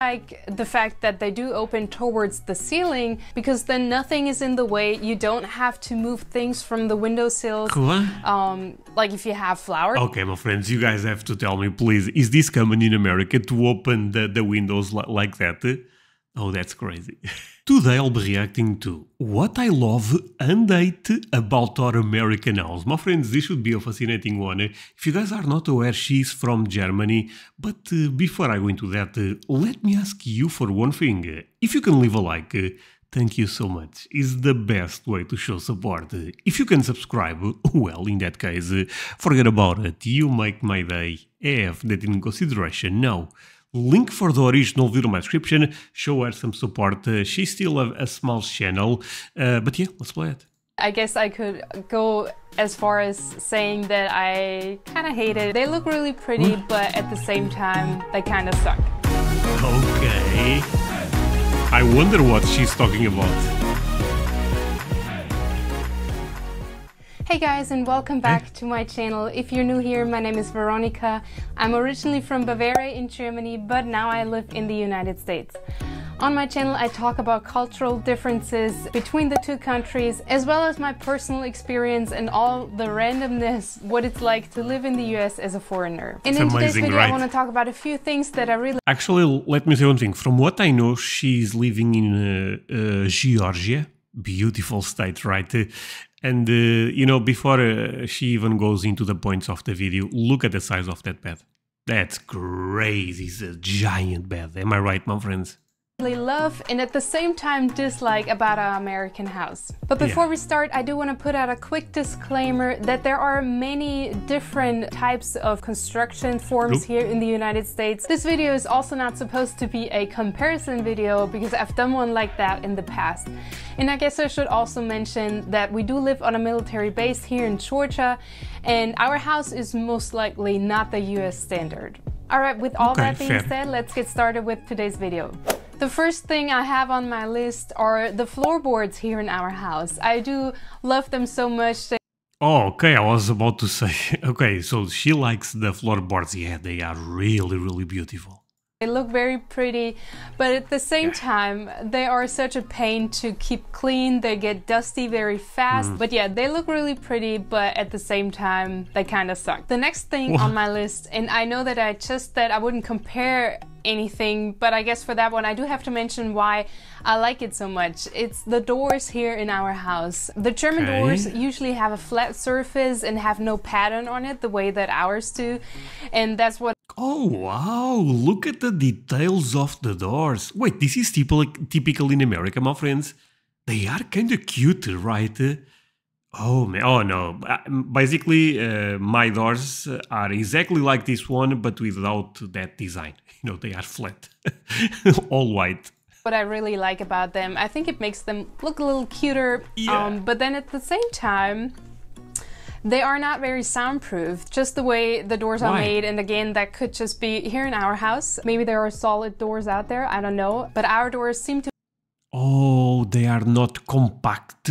Like the fact that they do open towards the ceiling, because then nothing is in the way. You don't have to move things from the windowsills. Cool. Like if you have flowers. Okay, my friends, you guys have to tell me, please, is this common in America to open the windows like that? Oh, that's crazy. Today I'll be reacting to what I love and hate about our American house. My friends, this should be a fascinating one. If you guys are not aware, she's from Germany. But before I go into that, let me ask you for one thing. If you can leave a like, thank you so much. It's the best way to show support. If you can subscribe, well, in that case, forget about it. You make my day. Have that in consideration now. Link for the original video in my description. Show her some support. She still have a small channel. But yeah, let's play it. I guess I could go as far as saying that I kind of hate it. They look really pretty, but at the same time, they kind of suck. Okay. I wonder what she's talking about. Hey guys, and welcome back to my channel. If you're new here, my name is Veronica. I'm originally from Bavaria in Germany, but now I live in the United States. On my channel, I talk about cultural differences between the two countries, as well as my personal experience and all the randomness, what it's like to live in the US as a foreigner. And in today's video, I want to talk about a few things that I really... Actually, let me say one thing. From what I know, she's living in Georgia. Beautiful state, right? And, you know, before she even goes into the points of the video, look at the size of that bed. That's crazy. It's a giant bed. Am I right, my friends? Love and at the same time dislike about our American house. But before we start, I do want to put out a quick disclaimer that there are many different types of construction forms here in the United States. This video is also not supposed to be a comparison video because I've done one like that in the past. And I guess I should also mention that we do live on a military base here in Georgia, and our house is most likely not the US standard. Alright, with all that being said, let's get started with today's video. The first thing I have on my list are the floorboards here in our house. I do love them so much. Oh, okay, I was about to say, okay, so she likes the floorboards. Yeah, they are really, really beautiful. They look very pretty, but at the same time, they are such a pain to keep clean. They get dusty very fast. But yeah, they look really pretty, but at the same time, they kind of suck. The next thing on my list, and I know that I just said I wouldn't compare anything, but I guess for that one I do have to mention why I like it so much. It's the doors here in our house. The German doors usually have a flat surface and have no pattern on it the way that ours do, and that's what... Oh wow, look at the details of the doors. Wait, this is typical in America, my friends. They are kind of cute, right? Oh man, oh no. Basically, my doors are exactly like this one, but without that design. You know, they are flat, all white. What I really like about them, I think it makes them look a little cuter, but then at the same time, they are not very soundproof, just the way the doors are made. And again, that could just be here in our house. Maybe there are solid doors out there, I don't know. But our doors seem to... Oh, they are not compact.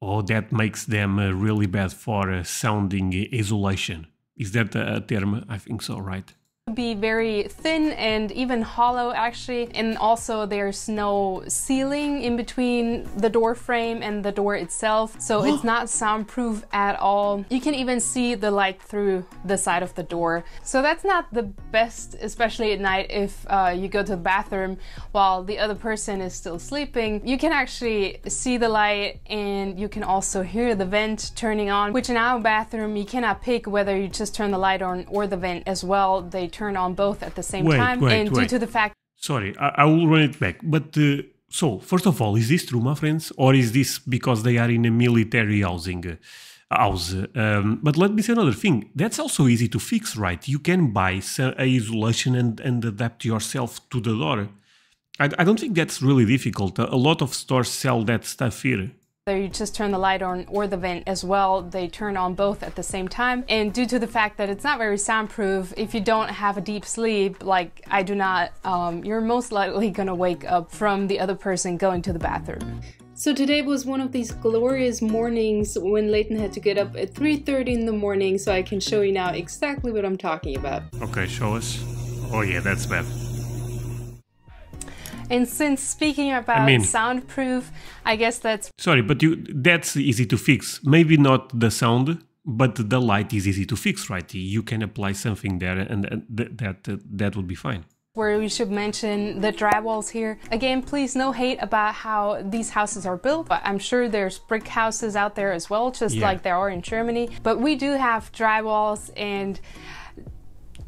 Oh, that makes them really bad for sounding isolation. Is that a term? I think so, right? Be very thin and even hollow actually, and also there's no ceiling in between the door frame and the door itself, so it's not soundproof at all. You can even see the light through the side of the door, so that's not the best, especially at night if you go to the bathroom while the other person is still sleeping. You can actually see the light and you can also hear the vent turning on, which in our bathroom you cannot pick whether you just turn the light on or the vent as well. They turn on both at the same time, and due to the fact... Sorry, I will run it back, but so, first of all, is this true, my friends? Or is this because they are in a military housing house? But let me say another thing, that's also easy to fix, right? You can buy isolation and adapt yourself to the door. I don't think that's really difficult. A lot of stores sell that stuff here. You just turn the light on or the vent as well. They turn on both at the same time. And due to the fact that it's not very soundproof, if you don't have a deep sleep, like I do not, you're most likely gonna wake up from the other person going to the bathroom. So today was one of these glorious mornings when Leighton had to get up at 3:30 in the morning, so I can show you now exactly what I'm talking about. Okay, show us. Oh yeah, that's bad. And since speaking about soundproof, I guess that's... Sorry, but that's easy to fix. Maybe not the sound, but the light is easy to fix, right? You can apply something there and that would be fine. Where we should mention the drywalls here. Again, please no hate about how these houses are built. But I'm sure there's brick houses out there as well, just like there are in Germany. But we do have drywalls, and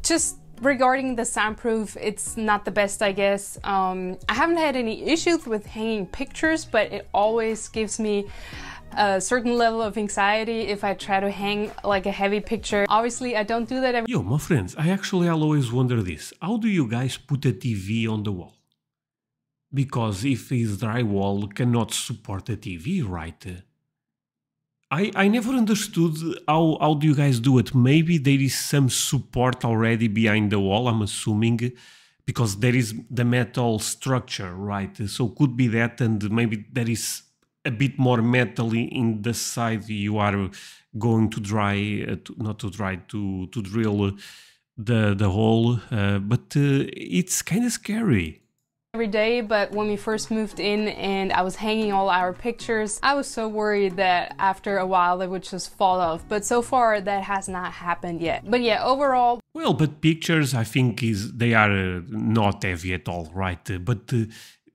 just regarding the soundproof, it's not the best, I guess. I haven't had any issues with hanging pictures, but it always gives me a certain level of anxiety if I try to hang like a heavy picture. Obviously, I don't do that every... Yo, my friends, I'll always wonder this. How do you guys put a TV on the wall? Because if this drywall cannot support a TV, right? I never understood how do you guys do it. Maybe there is some support already behind the wall, I'm assuming, because there is the metal structure, right? So could be that, and maybe there is a bit more metal in the side you are going to to drill the hole, but it's kind of scary. Every day, but when we first moved in and I was hanging all our pictures, I was so worried that after a while they would just fall off, but so far that has not happened yet. But yeah, overall... Well, but pictures, I think they are not heavy at all, right? But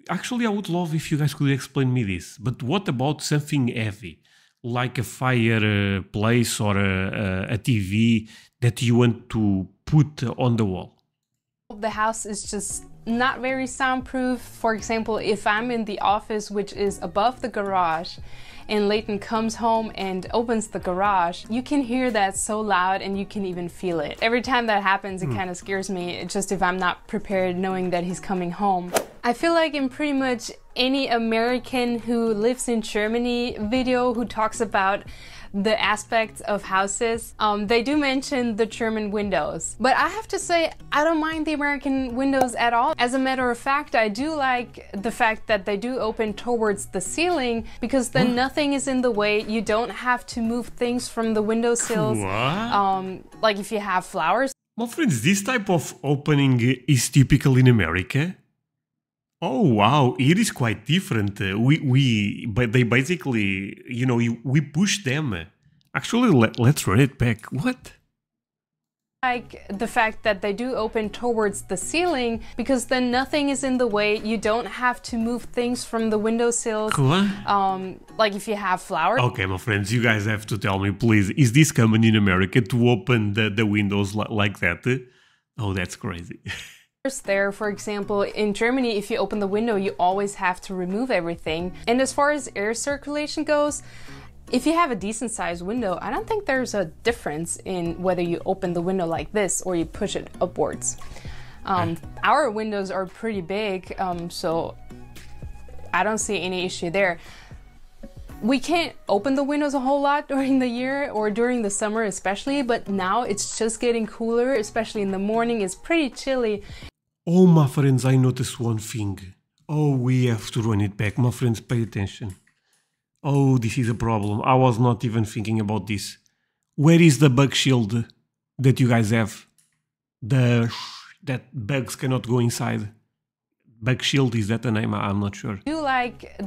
actually, I would love if you guys could explain me this. But what about something heavy, like a fireplace or a TV that you want to put on the wall? The house is just not very soundproof. For example, if I'm in the office, which is above the garage, and Leighton comes home and opens the garage, you can hear that so loud and you can even feel it. Every time that happens, it kind of scares me, just if I'm not prepared knowing that he's coming home. I feel like in pretty much any American who lives in Germany video who talks about the aspects of houses, they do mention the German windows. But I have to say, I don't mind the American windows at all. As a matter of fact, I do like the fact that they do open towards the ceiling, because then nothing is in the way. You don't have to move things from the windowsills. Like if you have flowers. My friends, this type of opening is typical in America. Oh wow, it is quite different. But they basically, we push them. Actually, let's run it back. What? Like the fact that they do open towards the ceiling, because then nothing is in the way. You don't have to move things from the windowsills. Like if you have flowers. Okay, my friends, you guys have to tell me, please. Is this common in America to open the windows like that? Oh, that's crazy. There, for example, in Germany, if you open the window, you always have to remove everything. And as far as air circulation goes, if you have a decent sized window, I don't think there's a difference in whether you open the window like this or you push it upwards. Our windows are pretty big, so I don't see any issue there. We can't open the windows a whole lot during the year or during the summer especially, but now it's just getting cooler, especially in the morning. It's pretty chilly. Oh, my friends, I noticed one thing. Oh, we have to run it back. My friends, pay attention. Oh, this is a problem. I was not even thinking about this. Where is the bug shield that you guys have? That bugs cannot go inside. Bug shield, is that the name? I'm not sure. I do like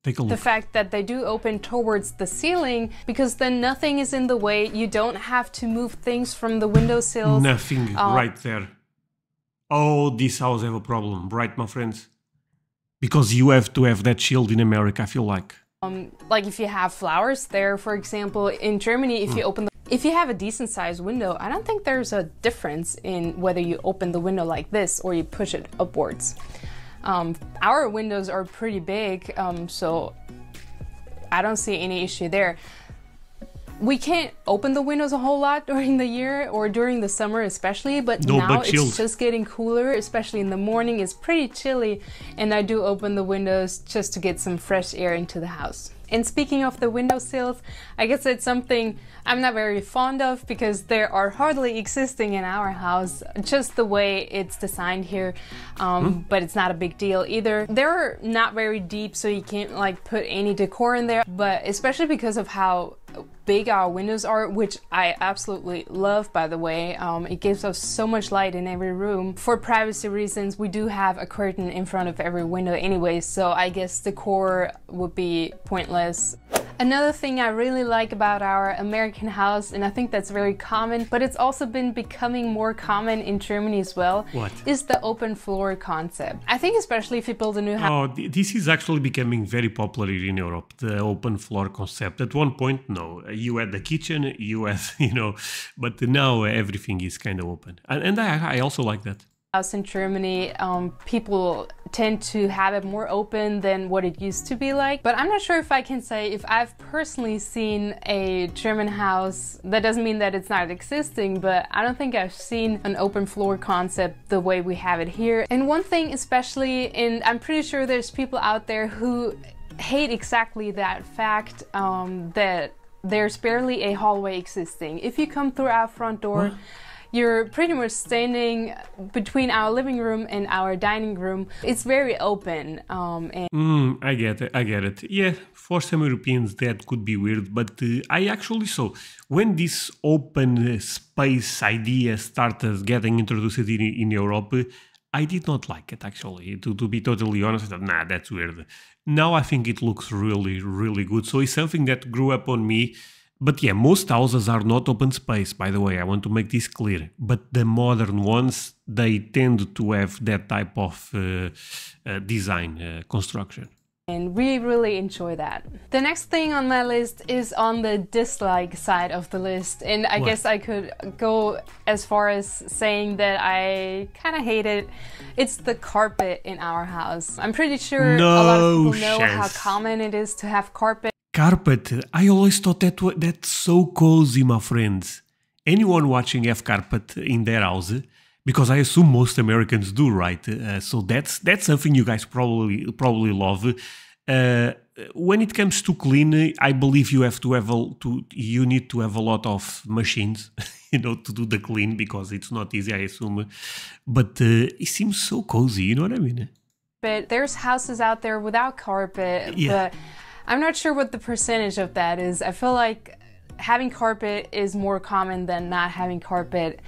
Take a look. The fact that they do open towards the ceiling, because then nothing is in the way. You don't have to move things from the windowsills. Nothing right there. Oh, this house have a problem, right, my friends? Because you have to have that shield in America, I feel like. Like if you have flowers there, for example, in Germany, if you have a decent sized window, I don't think there's a difference in whether you open the window like this or you push it upwards. Our windows are pretty big, so I don't see any issue there. We can't open the windows a whole lot during the year or during the summer especially, but now it's just getting cooler, especially in the morning. It's pretty chilly, and I do open the windows just to get some fresh air into the house. And speaking of the windowsills, I guess it's something I'm not very fond of because they are hardly existing in our house, just the way it's designed here, but it's not a big deal either. They're not very deep, so you can't like put any decor in there, but especially because of how big our windows are, which I absolutely love, by the way. It gives us so much light in every room. For privacy reasons, we do have a curtain in front of every window anyway, so I guess decor would be pointless. Another thing I really like about our American house, and I think that's very common, but it's also been becoming more common in Germany as well, is the open floor concept. I think especially if you build a new house. Oh, this is actually becoming very popular here in Europe, the open floor concept. At one point, no, you had the kitchen, you had, but now everything is kind of open. And I also like that. House in Germany, people tend to have it more open than what it used to be like. But I'm not sure if I can say if I've personally seen a German house. That doesn't mean that it's not existing, but I don't think I've seen an open floor concept the way we have it here. And one thing especially, and I'm pretty sure there's people out there who hate exactly that fact, that there's barely a hallway existing. If you come through our front door, you're pretty much standing between our living room and our dining room. It's very open. I get it. Yeah, for some Europeans that could be weird, but I actually saw when this open space idea started getting introduced in Europe, I did not like it actually. To be totally honest, I thought, nah, that's weird. Now I think it looks really, really good. So it's something that grew up on me. But yeah, most houses are not open space, by the way, I want to make this clear. But the modern ones, they tend to have that type of design, construction. And we really enjoy that. The next thing on my list is on the dislike side of the list. And I guess I could go as far as saying that I kind of hate it. It's the carpet in our house. I'm pretty sure a lot of people know how common it is to have carpet. Carpet, I always thought that's so cozy, my friends. Anyone watching have carpet in their house? Because I assume most Americans do, right? So that's something you guys probably love. When it comes to clean, I believe you need to have a lot of machines, to do the clean, because it's not easy, I assume. But it seems so cozy, you know what I mean? But there's houses out there without carpet, but I'm not sure what the percentage of that is. I feel like having carpet is more common than not having carpet.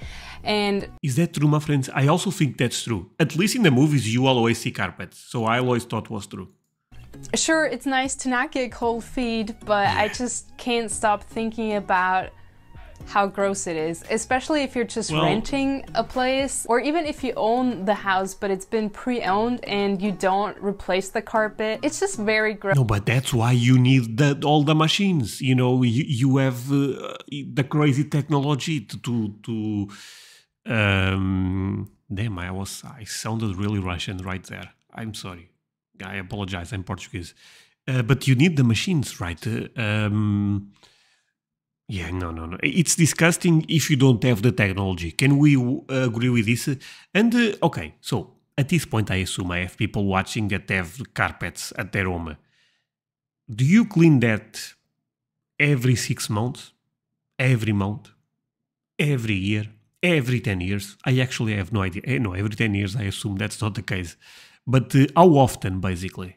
And is that true, my friends? I also think that's true. At least in the movies, you always see carpets. So I always thought was true. Sure, it's nice to not get cold feet, but I just can't stop thinking about how gross it is, especially if you're just renting a place, or even if you own the house but it's been pre-owned and you don't replace the carpet. It's just very gross. No, but that's why you need all the machines. You have the crazy technology to damn, I sounded really Russian right there. I'm sorry. I apologize. I'm Portuguese. But you need the machines, right? Yeah, no. It's disgusting if you don't have the technology. Can we agree with this? And okay, so at this point, I assume I have people watching that have carpets at their home. Do you clean that every 6 months? Every month? Every year? Every 10 years? I actually have no idea. No, every 10 years, I assume that's not the case. But how often, basically?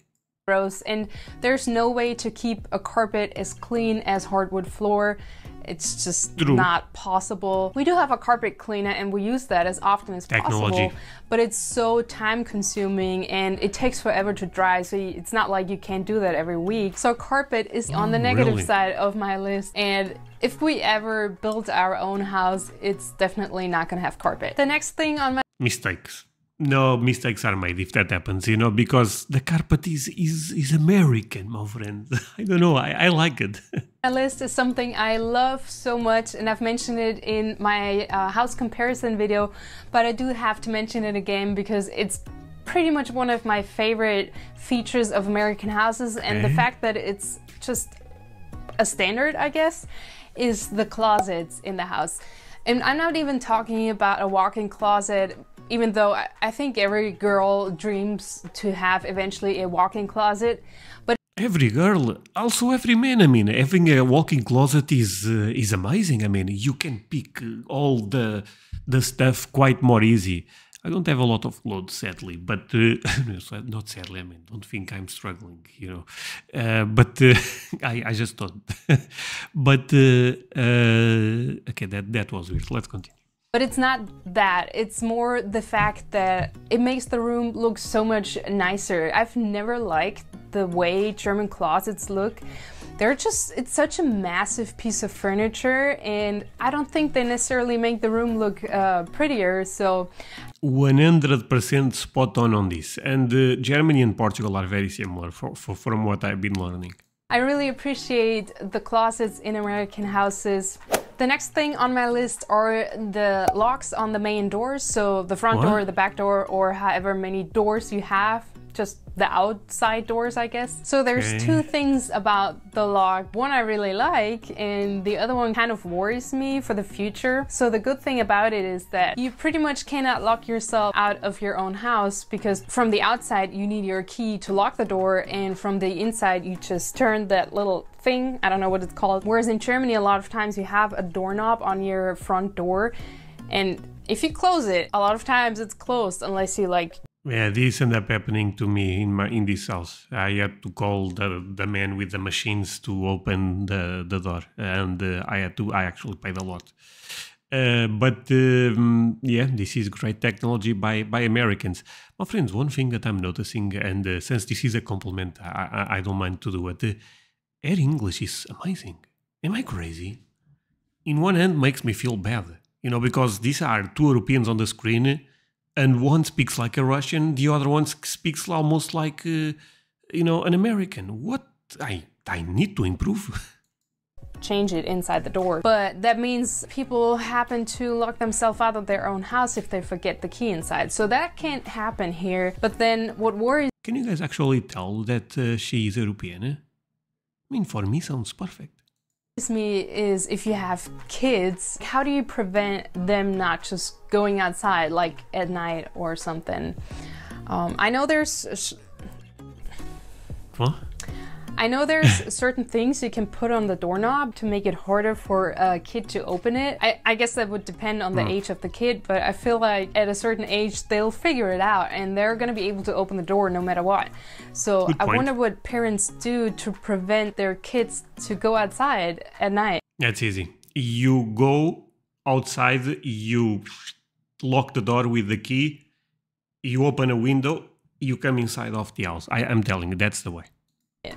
Gross, and there's no way to keep a carpet as clean as hardwood floor. It's just not possible. We do have a carpet cleaner and we use that as often as possible, but it's so time consuming and it takes forever to dry, so it's not like you can do that every week. So carpet is on the negative side of my list, and if we ever build our own house, it's definitely not gonna have carpet. The next thing on my mistakes. No mistakes are made if that happens, because the carpet is American, my friend. I don't know, I like it. My list is something I love so much, and I've mentioned it in my house comparison video, but I do have to mention it again because it's pretty much one of my favorite features of American houses, and the fact that it's just a standard, I guess, is the closets in the house. And I'm not even talking about a walk-in closet, even though I think every girl dreams to have eventually a walk-in closet. But every girl, also every man, having a walk-in closet is amazing. You can pick all the stuff quite more easy. I don't have a lot of clothes, sadly, but not sadly. I mean, don't think I'm struggling, you know. But I just don't. But okay, that was weird. Let's continue. But it's not that. It's more the fact that it makes the room look so much nicer. I've never liked the way German closets look. It's such a massive piece of furniture, and I don't think they necessarily make the room look prettier, so... 100% spot on this, and Germany and Portugal are very similar from what I've been learning. I really appreciate the closets in American houses. The next thing on my list are the locks on the main doors, so the front door, the back door, or however many doors you have. Just the outside doors, I guess. So there's two things about the lock. One I really like, and the other one kind of worries me for the future. So the good thing about it is that you pretty much cannot lock yourself out of your own house, because from the outside you need your key to lock the door, and from the inside you just turn that little thing, I don't know what it's called. Whereas in Germany a lot of times you have a doorknob on your front door, and if you close it, a lot of times it's closed unless you like... Yeah, this ended up happening to me in this house. I had to call the man with the machines to open the door, and I actually paid a lot. But yeah, this is great technology by Americans. My friends, one thing that I'm noticing, and since this is a compliment, I don't mind to do it. Air English is amazing. Am I crazy? In one hand, makes me feel bad, you know, because these are two Europeans on the screen. And one speaks like a Russian, the other one speaks almost like, you know, an American. What? I need to improve. Change it inside the door. But that means people happen to lock themselves out of their own house if they forget the key inside. So that can't happen here. But then what worries... Can you guys actually tell that she is European? I mean, for me, sounds perfect. Me is if you have kids, how do you prevent them not just going outside like at night or something? I know there's certain things you can put on the doorknob to make it harder for a kid to open it. I guess that would depend on the age of the kid, but I feel like at a certain age they'll figure it out and they're gonna be able to open the door no matter what. So I wonder what parents do to prevent their kids to go outside at night. That's easy. You go outside, you lock the door with the key, you open a window, you come inside of the house. I'm telling you, that's the way.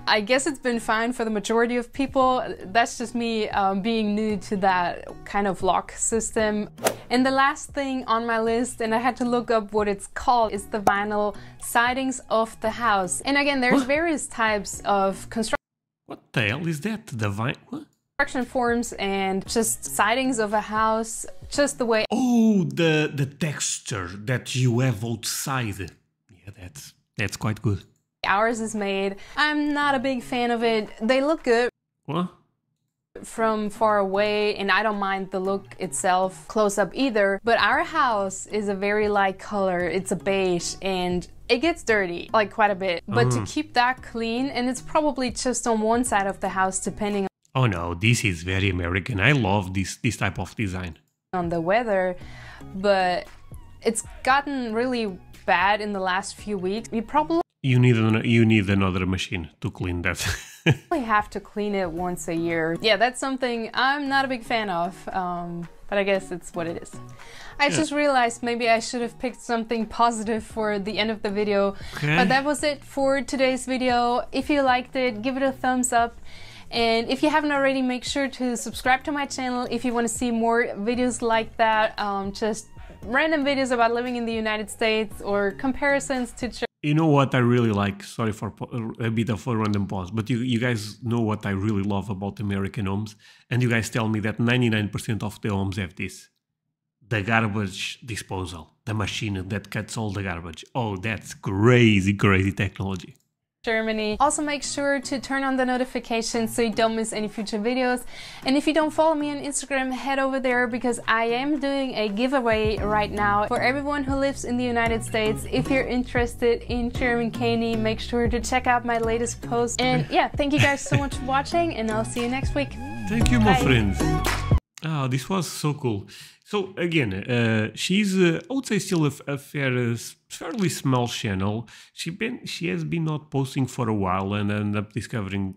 I guess it's been fine for the majority of people. That's just me being new to that kind of lock system. And the last thing on my list, and I had to look up what it's called, is the vinyl sidings of the house. And again, there's various types of construction. What the hell is that? The what? Construction forms and just sidings of a house, just the way... Oh, the texture that you have outside. Yeah, that's quite good. Ours is made. I'm not a big fan of it. They look good from far away, and I don't mind the look itself close up either. But our house is a very light color. It's a beige, and it gets dirty, like quite a bit. But to keep that clean, and it's probably just on one side of the house depending on... Oh no, this is very American. I love this type of design. On the weather, but it's gotten really bad in the last few weeks. You need another machine to clean that. We have to clean it once a year. Yeah, that's something I'm not a big fan of, but I guess it's what it is. I just realized maybe I should have picked something positive for the end of the video. Okay. But that was it for today's video. If you liked it, give it a thumbs up. And if you haven't already, make sure to subscribe to my channel if you want to see more videos like that. Just random videos about living in the United States or comparisons to... You know what I really like? Sorry for a bit of a random pause, but you guys know what I really love about American homes, and you guys tell me that 99% of the homes have this. The garbage disposal, the machine that cuts all the garbage. Oh, that's crazy, crazy technology. Germany. Also make sure to turn on the notifications so you don't miss any future videos. And if you don't follow me on Instagram, head over there because I am doing a giveaway right now for everyone who lives in the United States. If you're interested in German candy, make sure to check out my latest post. And yeah, thank you guys so much for watching, and I'll see you next week. Thank you, my friends. Oh, this was so cool. So again, she's I would say still a fairly small channel. She has been not posting for a while and ended up discovering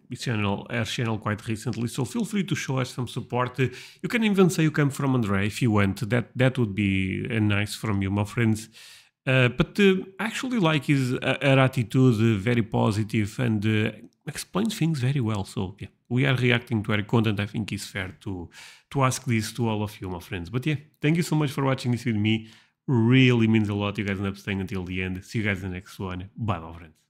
her channel quite recently. So feel free to show her some support. You can even say you come from André if you want. That would be nice from you, my friends. But I actually like her attitude, very positive, and explains things very well. So yeah, we are reacting to her content. I think it's fair to ask this to all of you, my friends. But yeah, thank you so much for watching this with me. Really means a lot. You guys end up staying until the end. See you guys in the next one. Bye, my friends.